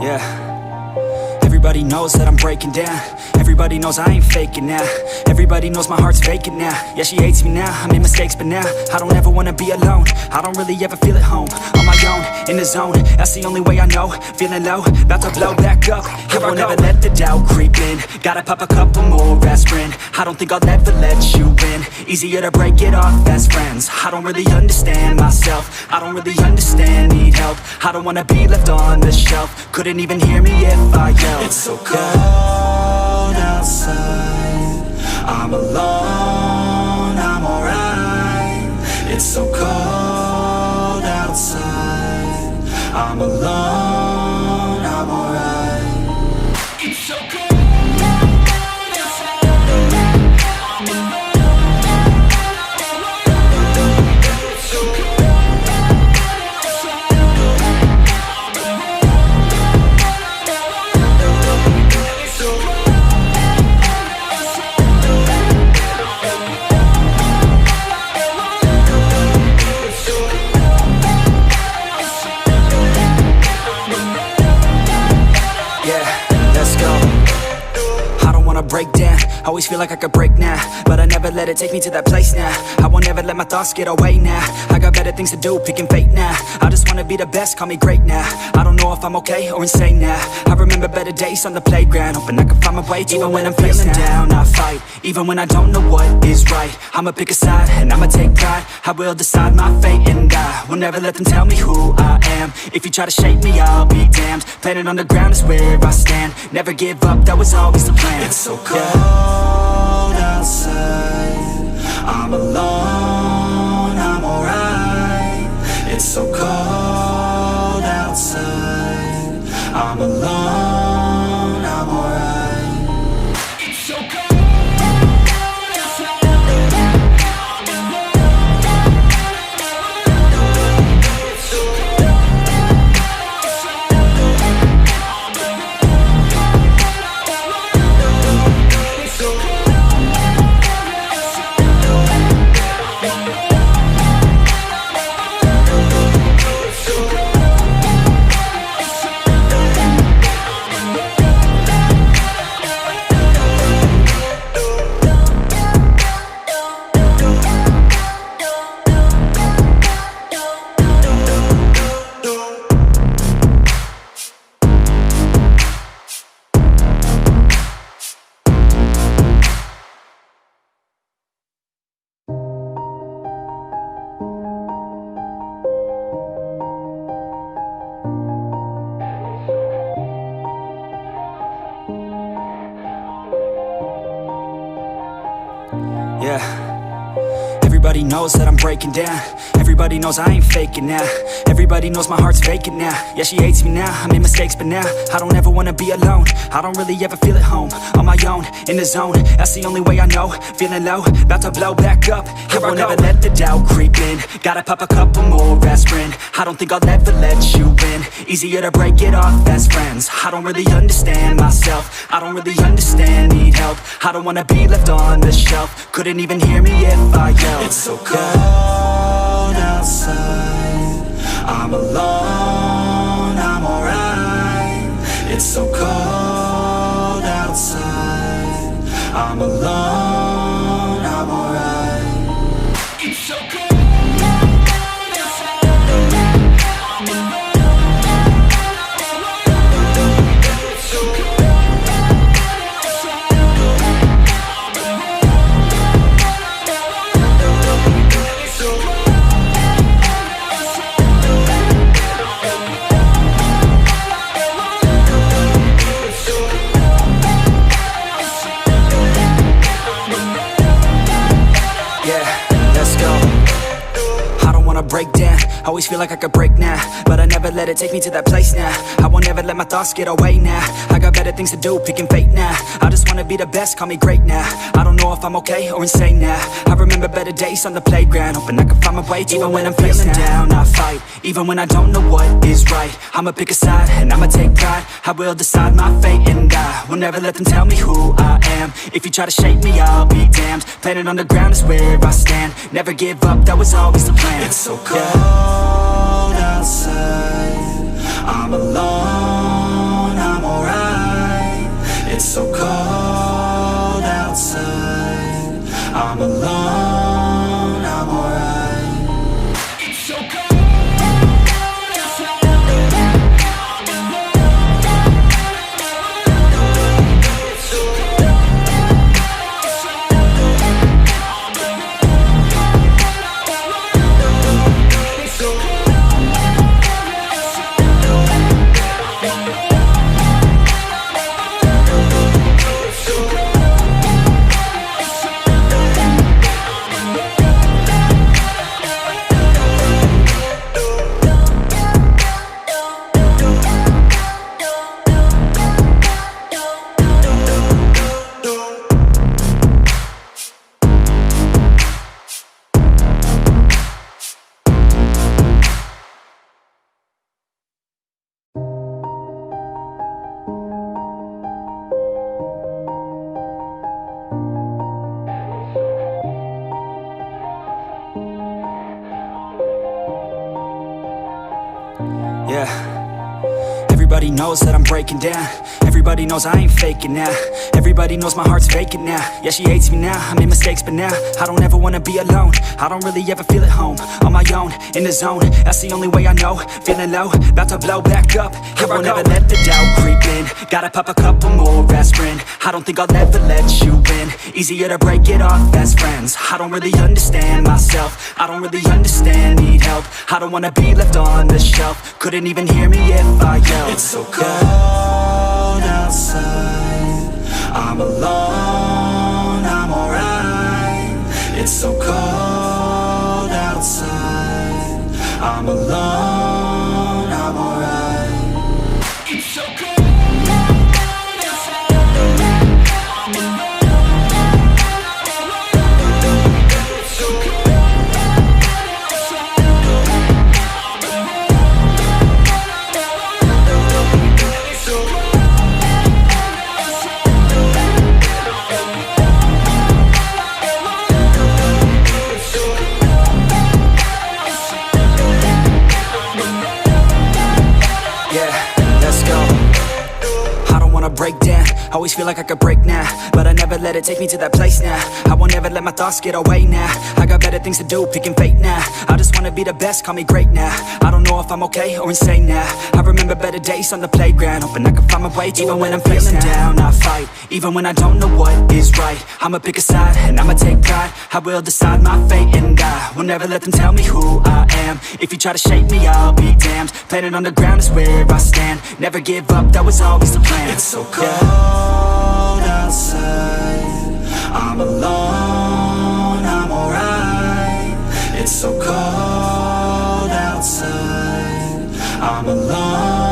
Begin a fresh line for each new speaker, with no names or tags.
Yeah. Everybody knows that I'm breaking down. Everybody knows I ain't faking now. Everybody knows my heart's vacant now. Yeah, she hates me now, I made mistakes but now I don't ever wanna be alone. I don't really ever feel at home. On my own, in the zone, that's the only way I know. Feeling low, about to blow back up. I won't ever let the doubt creep in. Gotta pop a couple more aspirin. I don't think I'll ever let you in. Easier to break it off best friends. I don't really understand myself. I don't really understand, need help. I don't wanna be left on the shelf. Couldn't even hear me if I yelled. It's so cold outside, I'm alone, I'm alright. It's so cold outside, I'm alone, I'm alright. It's so cold. Break down, always feel like I could break now, but I never let it take me to that place now. I won't ever let my thoughts get away now. I got better things to do, picking fate now. I just wanna be the best, call me great now. I don't know if I'm okay or insane now. I remember better days on the playground, hoping I can find my way to even when I'm feeling down, I fight. Even when I don't know what is right, I'ma pick a side and I'ma take pride. I will decide my fate and I will never let them tell me who I am. If you try to shake me, I'll be damned. Planet on the ground is where I stand. Never give up, that was always the plan. It's so cold outside, I'm alone, I'm alright. It's so cold outside, I'm alone, I'm alright. It's so cold. Yeah. Everybody knows that I'm breaking down. Everybody knows I ain't faking now. Everybody knows my heart's vacant now. Yeah, she hates me now, I made mistakes but now I don't ever wanna be alone. I don't really ever feel at home. On my own, in the zone, that's the only way I know. Feeling low, about to blow back up. I won't ever let the doubt creep in. Gotta pop a couple more aspirin. I don't think I'll ever let you in. Easier to break it off best friends. I don't really understand myself. I don't really understand, need help. I don't wanna be left on the shelf. Couldn't even hear me if I yelled. It's so cold outside, I'm alone, I'm alright. It's so cold outside, I'm alone, I'm alright. It's so cold. Break down, always feel like I could break now, but I never let it take me to that place now. I won't ever let my thoughts get away now. I got better things to do, picking fate now. I just wanna be the best, call me great now. I don't know if I'm okay or insane now. I remember better days on the playground, hoping I can find my way to even when I'm feeling down, I fight. Even when I don't know what is right, I'ma pick a side and I'ma take pride. I will decide my fate and I will never let them tell me who I am. If you try to shake me, I'll be damned. Planet on the ground is where I stand. Never give up, that was always the plan. It's so cold outside, I'm alone. Everybody knows that I'm breaking down. Everybody knows I ain't faking now. Everybody knows my heart's vacant now. Yeah, she hates me now, I made mistakes but now I don't ever wanna be alone. I don't really ever feel at home. On my own, in the zone, that's the only way I know. Feeling low, about to blow back up. Here I won't ever let the doubt creep in. Gotta pop a couple more aspirin. I don't think I'll ever let you in. Easier to break it off best friends. I don't really understand myself. I don't really understand, need help. I don't wanna be left on the shelf. Couldn't even hear me if I yelled. It's so cold outside, I'm alone, I'm alright. It's so cold outside, I'm alone, I'm alright. It's so cold. Break down, always feel like I could break now, but I never let it take me to that place now. I won't ever let my thoughts get away now. I got better things to do, picking fate now. I just wanna be the best, call me great now. I don't know if I'm okay or insane now. I remember better days on the playground, hoping I can find my way. Even when I'm feeling down, I fight. Even when I don't know what is right, I'ma pick a side and I'ma take pride. I will decide my fate and I will never let them tell me who I am. If you try to shape me, I'll be damned. Planet on the ground is where I stand. Never give up, that was always the plan. It's so cold outside, I'm alone, I'm alright. It's so cold outside, I'm alone.